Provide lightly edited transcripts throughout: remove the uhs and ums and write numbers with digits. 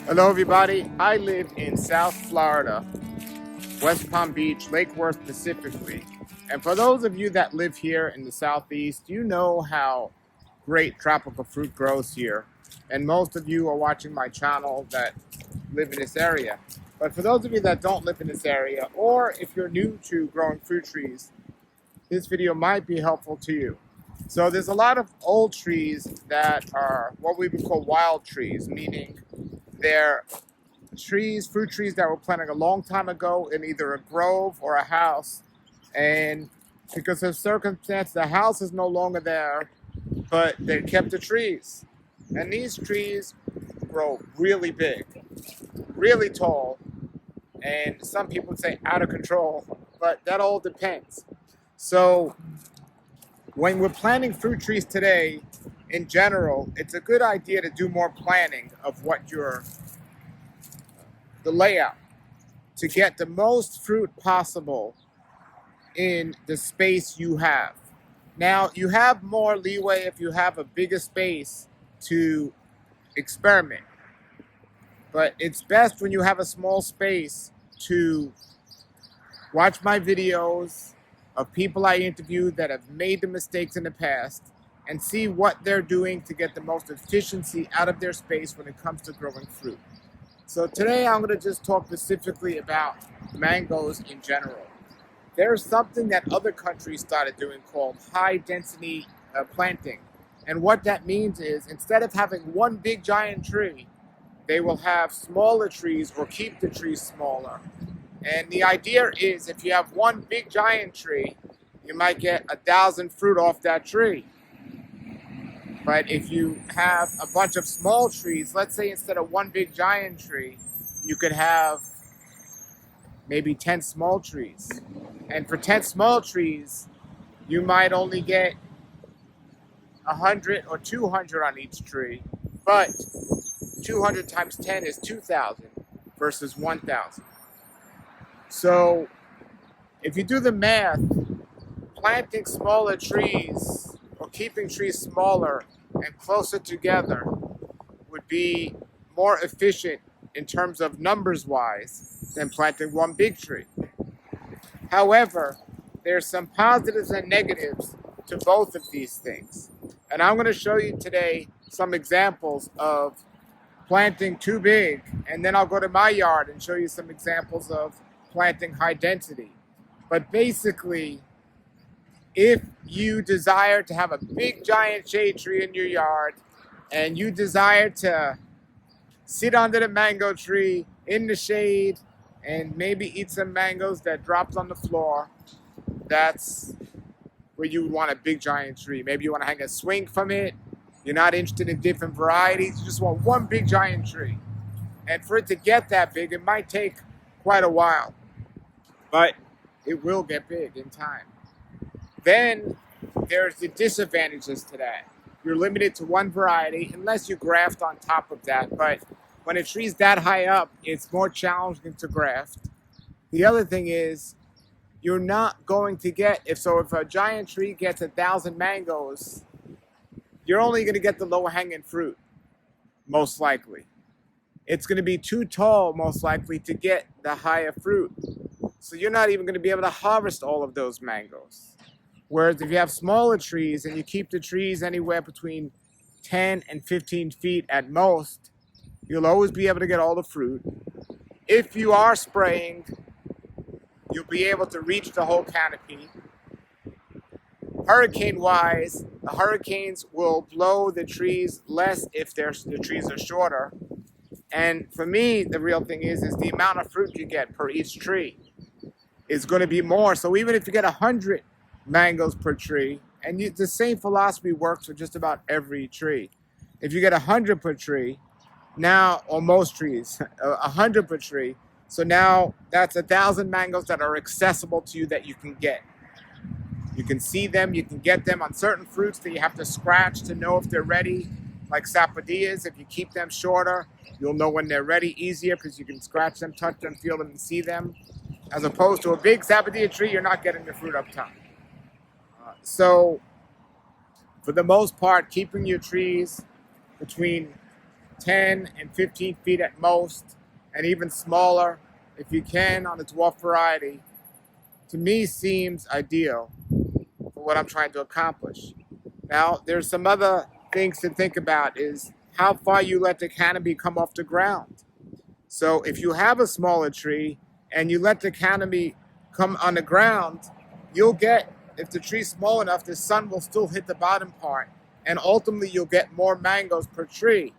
Hello everybody, I live in South Florida, West Palm Beach, Lake Worth specifically. And for those of you that live here in the Southeast, you know how great tropical fruit grows here. And most of you are watching my channel that live in this area. But for those of you that don't live in this area, or if you're new to growing fruit trees, this video might be helpful to you. So there's a lot of old trees that are what we would call wild trees, meaning they're fruit trees that were planted a long time ago in either a grove or a house. And because of circumstance, the house is no longer there, but they kept the trees. And these trees grow really big, really tall, and some people would say out of control, but that all depends. So when we're planting fruit trees today, in general, it's a good idea to do more planning of the layout to get the most fruit possible in the space you have. Now, you have more leeway if you have a bigger space to experiment, but it's best when you have a small space to watch my videos of people I interviewed that have made the mistakes in the past and see what they're doing to get the most efficiency out of their space when it comes to growing fruit. So today I'm going to just talk specifically about mangoes in general. There's something that other countries started doing called high density planting. And what that means is instead of having one big giant tree, they will have smaller trees or keep the trees smaller. And the idea is if you have one big giant tree, you might get 1,000 fruit off that tree. But if you have a bunch of small trees, let's say instead of one big giant tree, you could have maybe 10 small trees. And for 10 small trees, you might only get 100 or 200 on each tree. But 200 times 10 is 2,000 versus 1,000. So if you do the math, planting smaller trees or keeping trees smaller and closer together would be more efficient in terms of numbers wise than planting one big tree. However, there's some positives and negatives to both of these things. And I'm going to show you today some examples of planting too big, and then I'll go to my yard and show you some examples of planting high density. But basically, if you desire to have a big giant shade tree in your yard and you desire to sit under the mango tree in the shade and maybe eat some mangoes that dropped on the floor, that's where you would want a big giant tree. Maybe you want to hang a swing from it. You're not interested in different varieties. You just want one big giant tree. And for it to get that big, it might take quite a while, but it will get big in time. Then there's the disadvantages to that. You're limited to one variety unless you graft on top of that. But when a tree's that high up, it's more challenging to graft. The other thing is you're not going to get, if a giant tree gets 1,000 mangoes, you're only going to get the low hanging fruit, most likely. It's going to be too tall, most likely, to get the higher fruit. So you're not even going to be able to harvest all of those mangoes. Whereas if you have smaller trees and you keep the trees anywhere between 10 and 15 feet at most, you'll always be able to get all the fruit. If you are spraying, you'll be able to reach the whole canopy. Hurricane-wise, the hurricanes will blow the trees less if the trees are shorter. And for me, the real thing is the amount of fruit you get per each tree is going to be more. So even if you get 100 mangoes per tree, and the same philosophy works for just about every tree. If you get 100 per tree, now, or most trees, 100 per tree, so now that's 1,000 mangoes that are accessible to you that you can get. You can see them, you can get them on certain fruits that you have to scratch to know if they're ready, like sapodillas. If you keep them shorter, you'll know when they're ready easier because you can scratch them, touch them, feel them, and see them. As opposed to a big sapodilla tree, you're not getting the fruit up top. So, for the most part, keeping your trees between 10 and 15 feet at most, and even smaller if you can on a dwarf variety, to me seems ideal for what I'm trying to accomplish. Now, there's some other things to think about is how far you let the canopy come off the ground. So if you have a smaller tree and you let the canopy come on the ground, you'll get, if the tree's small enough, the sun will still hit the bottom part, and ultimately you'll get more mangoes per tree.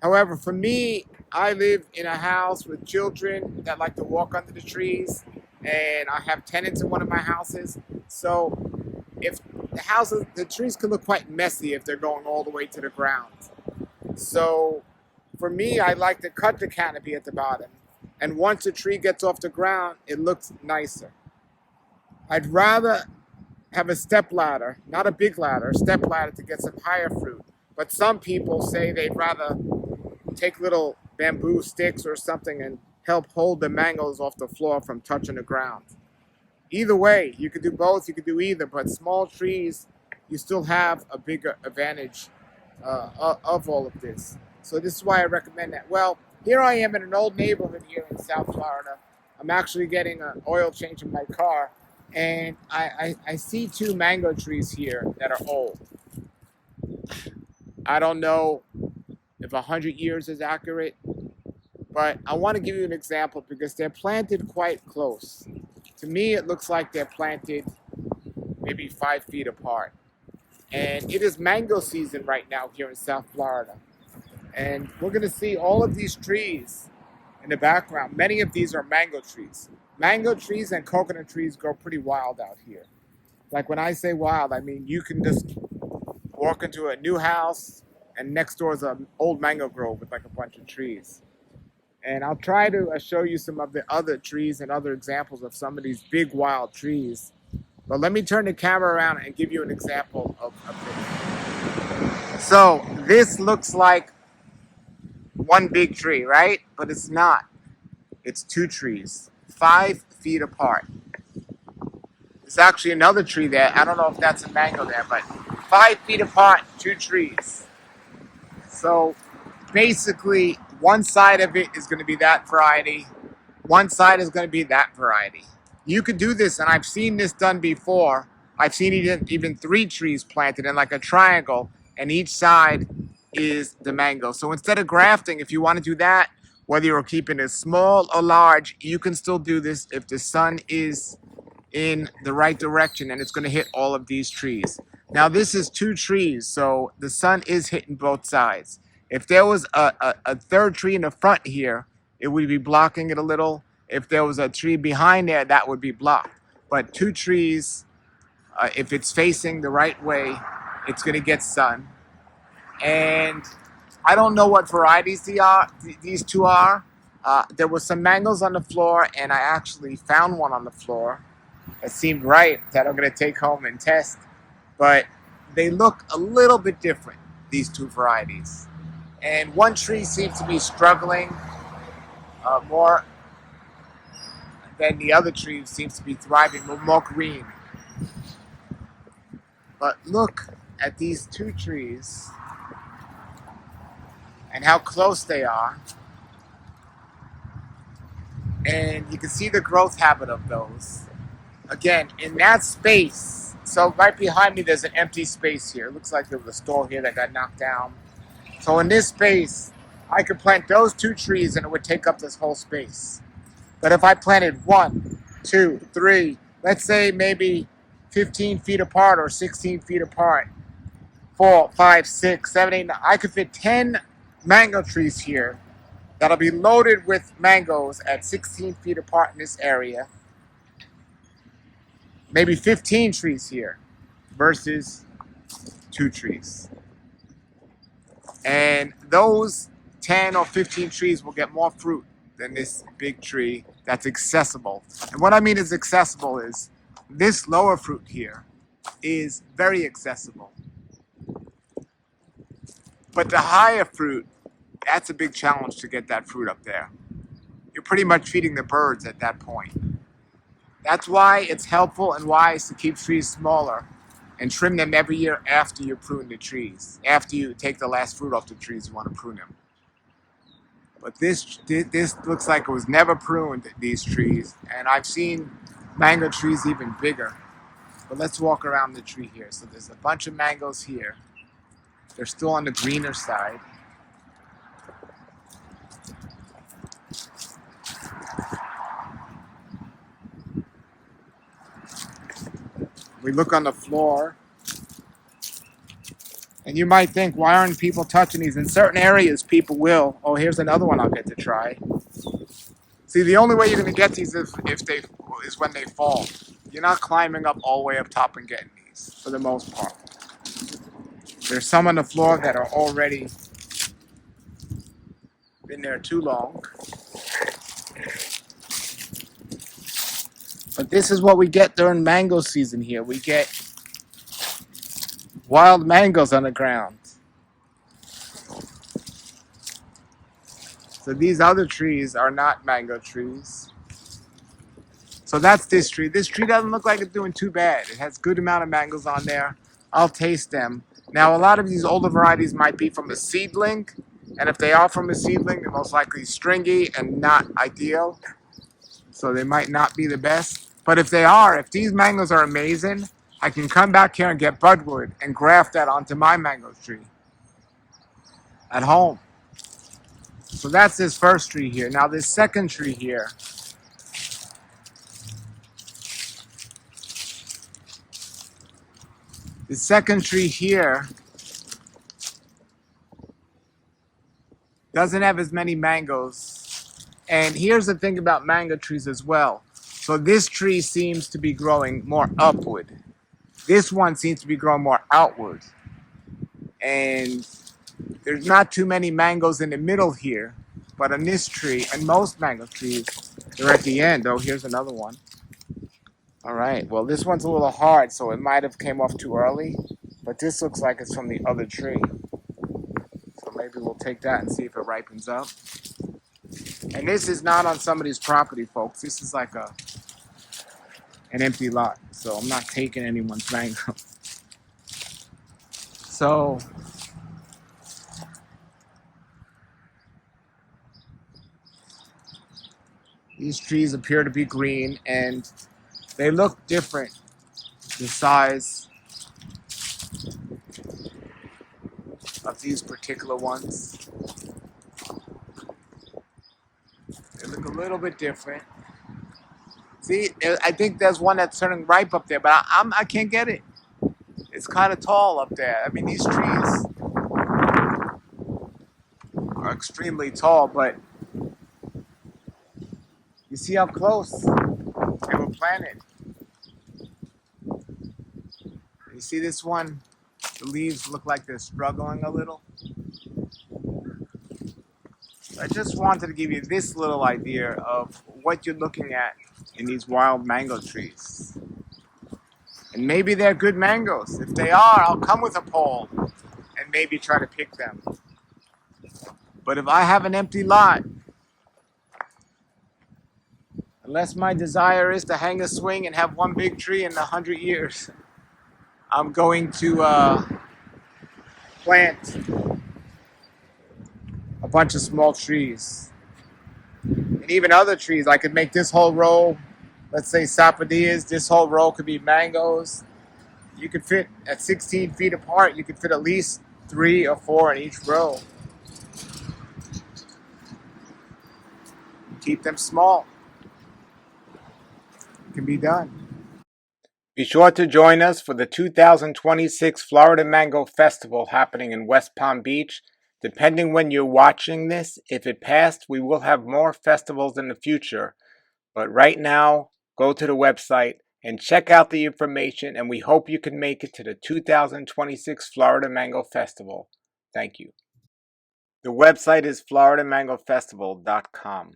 However, for me, I live in a house with children that like to walk under the trees, and I have tenants in one of my houses. So if the trees can look quite messy if they're going all the way to the ground. So for me, I like to cut the canopy at the bottom, and once the tree gets off the ground, it looks nicer. I'd rather have a step ladder, not a big ladder, a step ladder to get some higher fruit. But some people say they'd rather take little bamboo sticks or something and help hold the mangoes off the floor from touching the ground. Either way, you could do both, you could do either, but small trees, you still have a bigger advantage of all of this. So this is why I recommend that. Well, here I am in an old neighborhood here in South Florida. I'm actually getting an oil change in my car, and I see two mango trees here that are old. I don't know if 100 years is accurate, but I want to give you an example because they're planted quite close. To me, it looks like they're planted maybe 5 feet apart. And it is mango season right now here in South Florida. And we're going to see all of these trees in the background. Many of these are mango trees. Mango trees and coconut trees grow pretty wild out here. Like when I say wild, I mean you can just walk into a new house and next door is an old mango grove with like a bunch of trees. And I'll try to show you some of the other trees and other examples of some of these big wild trees. But let me turn the camera around and give you an example of this. So this looks like one big tree, right? But it's not. It's two trees, 5 feet apart. There's actually another tree there. I don't know if that's a mango there, but 5 feet apart, two trees. So basically, one side of it is going to be that variety. One side is going to be that variety. You could do this, and I've seen this done before. I've seen even 3 trees planted in like a triangle, and each side is the mango. So instead of grafting, if you want to do that, whether you're keeping it small or large, you can still do this if the sun is in the right direction, and it's going to hit all of these trees. Now this is 2 trees, so the sun is hitting both sides. If there was a third tree in the front here, it would be blocking it a little. If there was a tree behind there, that would be blocked. But 2 trees, if it's facing the right way, it's going to get sun. And I don't know what varieties these two are. There were some mangoes on the floor, and I actually found one on the floor. It seemed right that I'm going to take home and test. But they look a little bit different, these 2 varieties. And one tree seems to be struggling more than the other tree seems to be thriving, more green. But look at these 2 trees and how close they are. And you can see the growth habit of those. Again, in that space, so right behind me there's an empty space here. It looks like there was a store here that got knocked down. So in this space, I could plant those 2 trees and it would take up this whole space. But if I planted 1, 2, 3, let's say maybe 15 feet apart or 16 feet apart, 4, 5, 6, 7, 8, 9, I could fit 10 mango trees here that'll be loaded with mangoes at 16 feet apart in this area. Maybe 15 trees here versus 2 trees. And those 10 or 15 trees will get more fruit than this big tree that's accessible. And what I mean is accessible is this lower fruit here is very accessible. But the higher fruit, that's a big challenge to get that fruit up there. You're pretty much feeding the birds at that point. That's why it's helpful and wise to keep trees smaller and trim them every year after you prune the trees. After you take the last fruit off the trees, you want to prune them. But this looks like it was never pruned, these trees, and I've seen mango trees even bigger. But let's walk around the tree here. So there's a bunch of mangoes here. They're still on the greener side. We look on the floor. And you might think, why aren't people touching these? In certain areas, people will. Oh, here's another one I'll get to try. See, the only way you're going to get these is when they fall. You're not climbing up all the way up top and getting these, for the most part. There's some on the floor that are already been there too long. But this is what we get during mango season here. We get wild mangoes on the ground. So these other trees are not mango trees. So that's this tree. This tree doesn't look like it's doing too bad. It has good amount of mangoes on there. I'll taste them. Now, a lot of these older varieties might be from a seedling. And if they are from a seedling, they're most likely stringy and not ideal. So they might not be the best. But if they are, if these mangoes are amazing, I can come back here and get budwood and graft that onto my mango tree at home. So that's this first tree here. Now this second tree here. The second tree here doesn't have as many mangoes. And here's the thing about mango trees as well. So this tree seems to be growing more upward. This one seems to be growing more outward. And there's not too many mangoes in the middle here. But on this tree, and most mango trees, they're at the end. Oh, here's another one. All right, well, this one's a little hard, so it might have came off too early. But this looks like it's from the other tree. So maybe we'll take that and see if it ripens up. And this is not on somebody's property, folks. This is like an empty lot. So I'm not taking anyone's mango. So these trees appear to be green and they look different. The size of these particular ones. They look a little bit different. See, I think there's one that's turning ripe up there, but I can't get it. It's kind of tall up there. I mean, these trees are extremely tall, but you see how close they were planted. You see this one? The leaves look like they're struggling a little. I just wanted to give you this little idea of what you're looking at in these wild mango trees. And maybe they're good mangoes. If they are, I'll come with a pole and maybe try to pick them. But if I have an empty lot, unless my desire is to hang a swing and have one big tree in 100 years, I'm going to plant a bunch of small trees. And even other trees. I could make this whole row, let's say sapodillas, this whole row could be mangoes. You could fit at 16 feet apart, you could fit at least 3 or 4 in each row. Keep them small. It can be done. Be sure to join us for the 2026 Florida Mango Festival happening in West Palm Beach. Depending when you're watching this, if it passed, we will have more festivals in the future. But right now, go to the website and check out the information, and we hope you can make it to the 2026 Florida Mango Festival. Thank you. The website is floridamangofestival.com.